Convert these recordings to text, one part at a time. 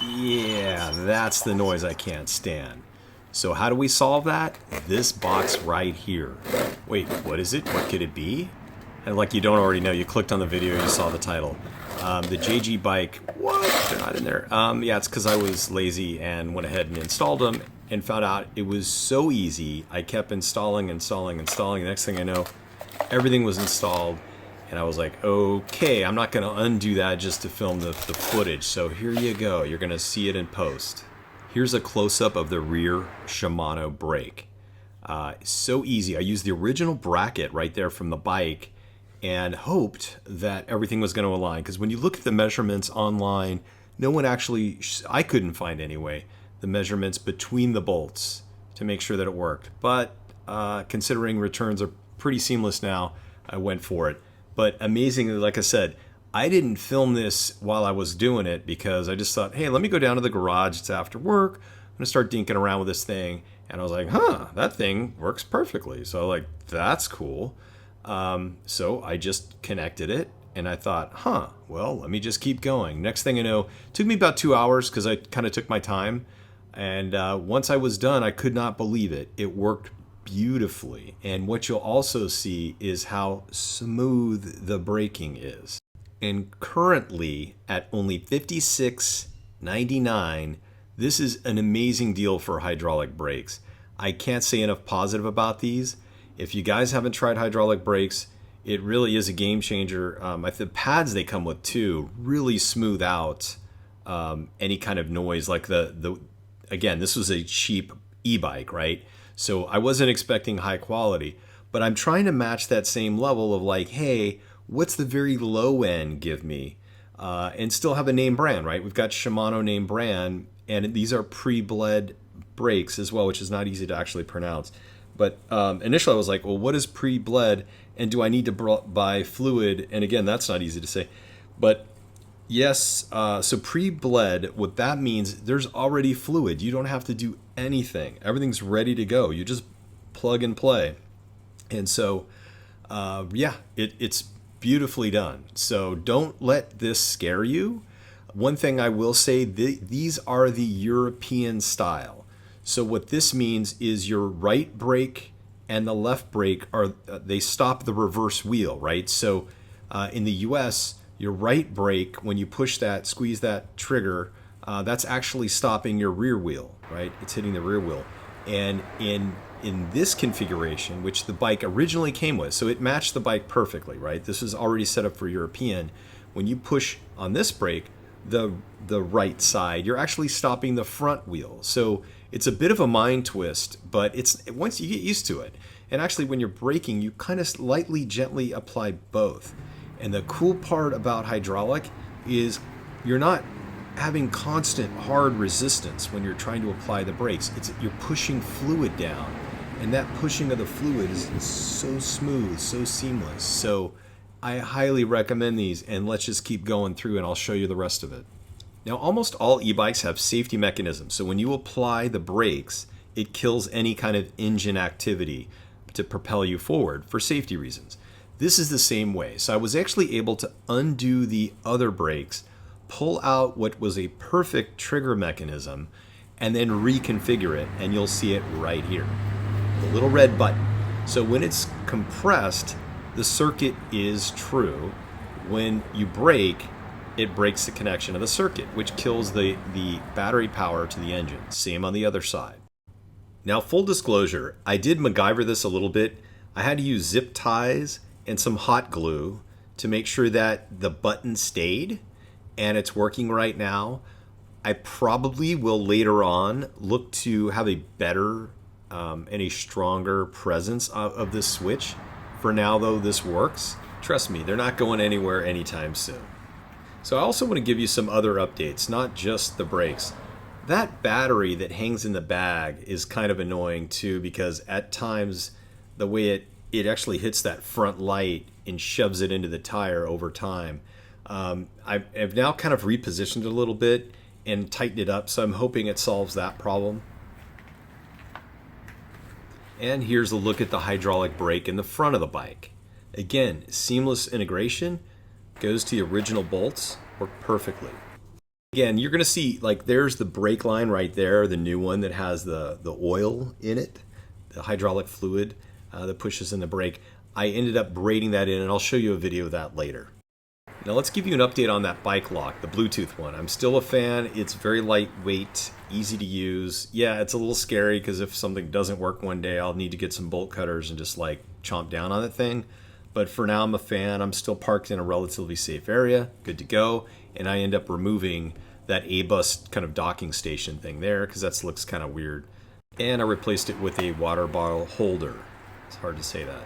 Yeah, that's the noise I can't stand. So how do we solve that? This box right here. Wait, what is it? What could it be? And like you don't already know, you clicked on the video, you saw the title. The JG bike, what? They're not in there. Yeah, it's because I was lazy and went ahead and installed them and found out it was so easy. I kept installing. The next thing I know, everything was installed. And I was like, okay, I'm not going to undo that just to film the footage. So here you go. You're going to see it in post. Here's a close-up of the rear Shimano brake. So easy. I used the original bracket right there from the bike and hoped that everything was going to align. Because when you look at the measurements online, no one actually, I couldn't find anyway, the measurements between the bolts to make sure that it worked. But considering returns are pretty seamless now, I went for it. But amazingly, like I said, I didn't film this while I was doing it because I just thought, hey, let me go down to the garage. It's after work. I'm going to start dinking around with this thing. And I was like, huh, that thing works perfectly. So like, that's cool. So I just connected it and I thought, huh, well, let me just keep going. Next thing I know, it took me about 2 hours because I kind of took my time. And once I was done, I could not believe it. It worked beautifully. And what you'll also see is how smooth the braking is. And currently at only $56.99, this is an amazing deal for hydraulic brakes. I can't say enough positive about these. If you guys haven't tried hydraulic brakes, it really is a game changer. The pads they come with too really smooth out any kind of noise. Like again, this was a cheap e-bike, right? So I wasn't expecting high quality, but I'm trying to match that same level of like, hey, what's the very low end give me? And still have a name brand, right? We've got Shimano name brand, and these are pre-bled brakes as well, which is not easy to actually pronounce. But initially I was like, well, what is pre-bled? And do I need to buy fluid? And again, that's not easy to say. But yes, so pre-bled, what that means, there's already fluid. You don't have to do anything. Everything's ready to go. You just plug and play. And so, yeah, it's beautifully done. So don't let this scare you. One thing I will say, these are the European style. So what this means is your right brake and the left brake they stop the reverse wheel, right? So in the US, your right brake, when you push that, squeeze that trigger, that's actually stopping your rear wheel, right? It's hitting the rear wheel. And in this configuration, which the bike originally came with, so it matched the bike perfectly, right? This was already set up for European. When you push on this brake, the right side, you're actually stopping the front wheel. So it's a bit of a mind twist, but once you get used to it. And actually when you're braking, you kind of lightly, gently apply both. And the cool part about hydraulic is you're not having constant hard resistance when you're trying to apply the brakes. You're pushing fluid down, and that pushing of the fluid is so smooth, so seamless. So I highly recommend these, and let's just keep going through and I'll show you the rest of it. Now, almost all e-bikes have safety mechanisms. So when you apply the brakes, it kills any kind of engine activity to propel you forward for safety reasons. This is the same way. So I was actually able to undo the other brakes, pull out what was a perfect trigger mechanism, and then reconfigure it, and you'll see it right here. The little red button. So when it's compressed, the circuit is true. When you brake, it breaks the connection of the circuit, which kills the battery power to the engine. Same on the other side. Now, full disclosure, I did MacGyver this a little bit. I had to use zip ties and some hot glue to make sure that the button stayed, and it's working right now. I probably will later on look to have a better and a stronger presence of this switch. For now though, this works. Trust me, they're not going anywhere anytime soon. So I also want to give you some other updates, not just the brakes. That battery that hangs in the bag is kind of annoying too, because at times the way it actually hits that front light and shoves it into the tire over time. I've now kind of repositioned it a little bit and tightened it up, so I'm hoping it solves that problem. And here's a look at the hydraulic brake in the front of the bike. Again, seamless integration, goes to the original bolts, work perfectly. Again, you're going to see, like, there's the brake line right there, the new one that has the oil in it, the hydraulic fluid that pushes in the brake. I ended up braiding that in, and I'll show you a video of that later. Now let's give you an update on that bike lock, the Bluetooth one. I'm still a fan. It's very lightweight, easy to use. Yeah, it's a little scary because if something doesn't work one day, I'll need to get some bolt cutters and just like chomp down on that thing. But for now, I'm a fan. I'm still parked in a relatively safe area, good to go. And I end up removing that A-bus kind of docking station thing there because that looks kind of weird. And I replaced it with a water bottle holder. It's hard to say that.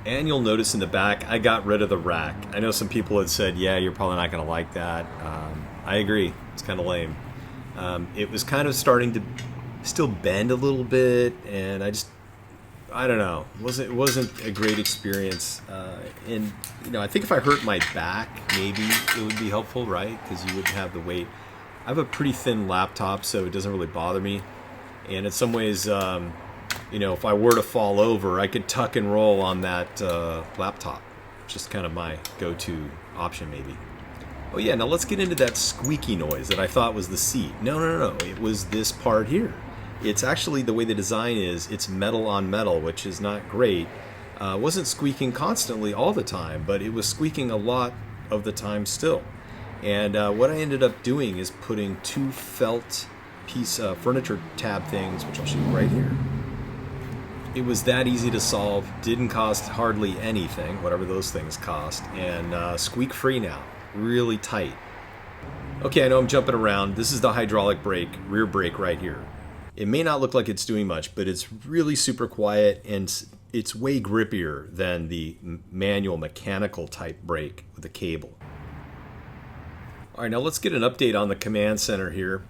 And you'll notice in the back, I got rid of the rack. I know some people had said, yeah, you're probably not going to like that. I agree. It's kind of lame. It was kind of starting to still bend a little bit, and I don't know. It wasn't a great experience. And, you know, I think if I hurt my back, maybe it would be helpful, right? Because you wouldn't have the weight. I have a pretty thin laptop, so it doesn't really bother me. And in some ways, you know, if I were to fall over, I could tuck and roll on that laptop. Just kind of my go-to option, maybe. Oh yeah, now let's get into that squeaky noise that I thought was the seat. No. It was this part here. It's actually, the way the design is, it's metal on metal, which is not great. It wasn't squeaking constantly all the time, but it was squeaking a lot of the time still. And what I ended up doing is putting two felt furniture tab things, which I'll show you right here. It was that easy to solve, didn't cost hardly anything, whatever those things cost, and squeak free now, really tight. Okay, I know I'm jumping around. This is the hydraulic brake, rear brake right here. It may not look like it's doing much, but it's really super quiet, and it's way grippier than the manual mechanical type brake with the cable. All right, now let's get an update on the command center here.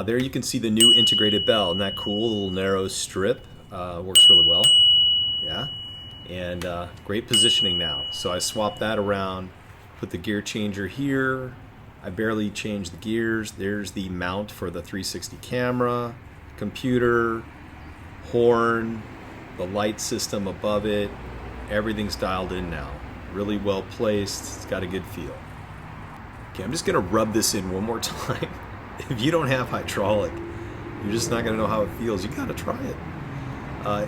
There you can see the new integrated bell. Isn't that cool? A little narrow strip. Works really well. Yeah. And great positioning now. So I swapped that around, put the gear changer here. I barely changed the gears. There's the mount for the 360 camera, computer, horn, the light system above it. Everything's dialed in now. Really well placed. It's got a good feel. Okay, I'm just going to rub this in one more time. If you don't have hydraulic, you're just not going to know how it feels. You got to try it.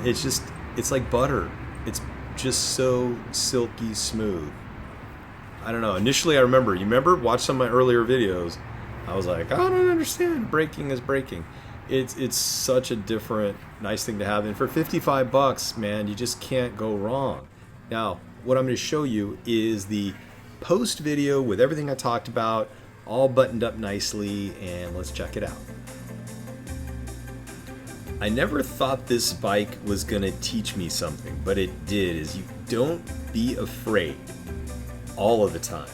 It's like butter. It's just so silky smooth. I don't know. Initially, you remember, watch some of my earlier videos. I was like, I don't understand. Braking is braking. It's such a different, nice thing to have. And for $55, man, you just can't go wrong. Now, what I'm going to show you is the post video with everything I talked about, all buttoned up nicely, and let's check it out. I never thought this bike was gonna teach me something, but it did, is you don't be afraid all of the time.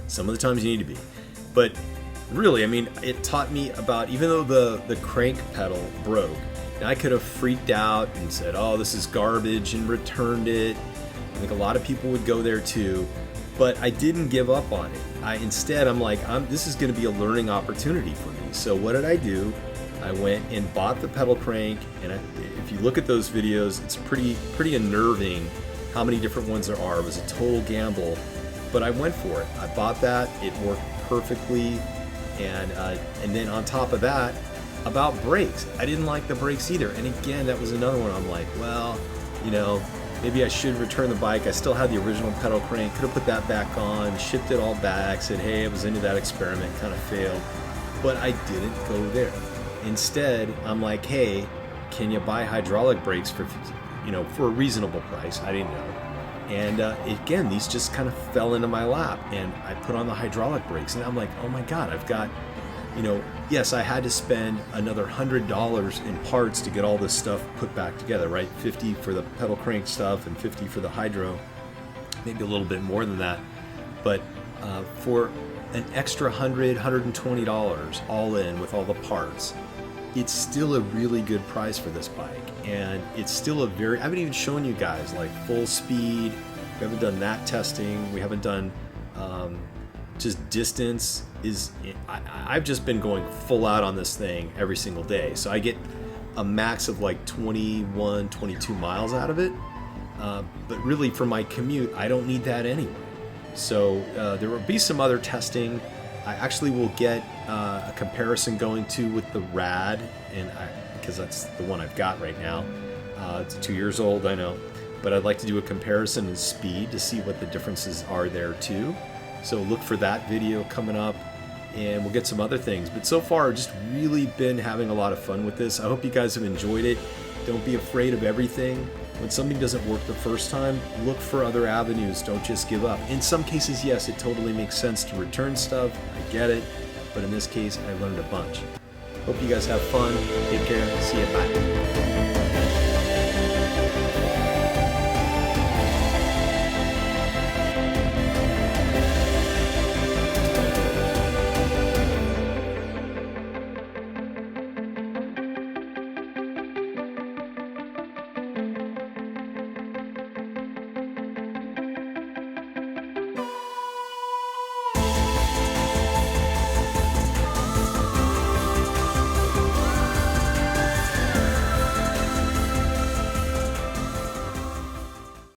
Some of the times you need to be. But really, I mean, it taught me about, even though the crank pedal broke, I could have freaked out and said, oh, this is garbage, and returned it. I think a lot of people would go there too, but I didn't give up on it. Instead, I'm like, this is gonna be a learning opportunity for me. So what did I do? I went and bought the pedal crank, and if you look at those videos, it's pretty unnerving how many different ones there are. It was a total gamble, but I went for it. I bought that, it worked perfectly, and then on top of that, about brakes, I didn't like the brakes either. And again, that was another one. I'm like, well, you know, maybe I should return the bike. I still had the original pedal crank, could have put that back on, shipped it all back, said, hey, I was into that experiment, kind of failed, but I didn't go there. Instead, I'm like, hey, can you buy hydraulic brakes for a reasonable price? I didn't know. And again, these just kind of fell into my lap, and I put on the hydraulic brakes, and I'm like, oh my God, I've got, yes, I had to spend another $100 in parts to get all this stuff put back together, right? 50 for the pedal crank stuff and 50 for the hydro, maybe a little bit more than that. But for an extra $100, $120 all in with all the parts, it's still a really good price for this bike. And it's still I haven't even shown you guys like full speed. We haven't done that testing. We haven't done just distance. I've just been going full out on this thing every single day. So I get a max of like 21, 22 miles out of it. But really for my commute, I don't need that anyway. So there will be some other testing. I actually will get a comparison going too with the Rad, because that's the one I've got right now. It's 2 years old, I know, but I'd like to do a comparison in speed to see what the differences are there too. So look for that video coming up, and we'll get some other things. But so far, I've just really been having a lot of fun with this. I hope you guys have enjoyed it. Don't be afraid of everything. When something doesn't work the first time, look for other avenues. Don't just give up. In some cases, yes, it totally makes sense to return stuff. I get it. But in this case, I learned a bunch. Hope you guys have fun. Take care. See you. Bye.